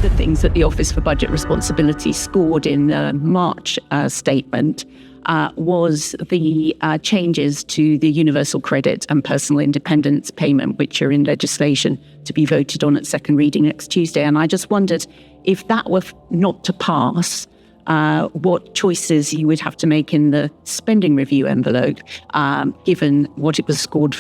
of the things that the Office for Budget Responsibility scored in the March statement was the changes to the universal credit and personal independence payment, which are in legislation to be voted on at second reading next Tuesday. And I just wondered if that were not to pass, what choices you would have to make in the spending review envelope, given what it was scored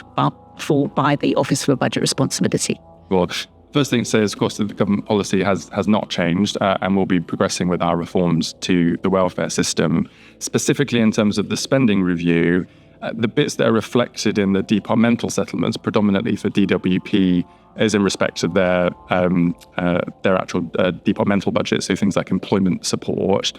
for by the Office for Budget Responsibility. Well, first thing to say is, of course, that the government policy has not changed, and we'll be progressing with our reforms to the welfare system. Specifically in terms of the spending review, the bits that are reflected in the departmental settlements, predominantly for DWP, is in respect of their actual departmental budget, so things like employment support.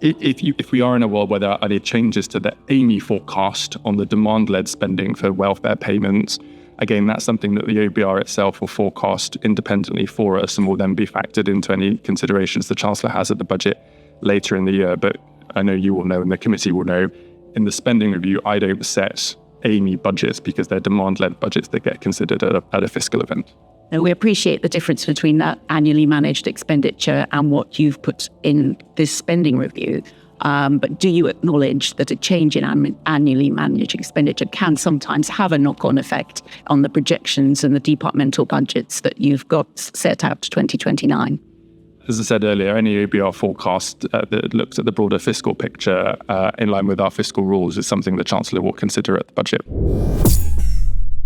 If we are in a world where there are any changes to the AMI forecast on the demand-led spending for welfare payments, again, that's something that the OBR itself will forecast independently for us and will then be factored into any considerations the Chancellor has at the budget later in the year. But I know you will know and the committee will know, in the spending review, I don't set AMI budgets because they're demand-led budgets that get considered at a fiscal event. And we appreciate the difference between that annually managed expenditure and what you've put in this spending review. But do you acknowledge that a change in annually managed expenditure can sometimes have a knock-on effect on the projections and the departmental budgets that you've got set out to 2029? As I said earlier, any OBR forecast that looks at the broader fiscal picture in line with our fiscal rules is something the Chancellor will consider at the budget.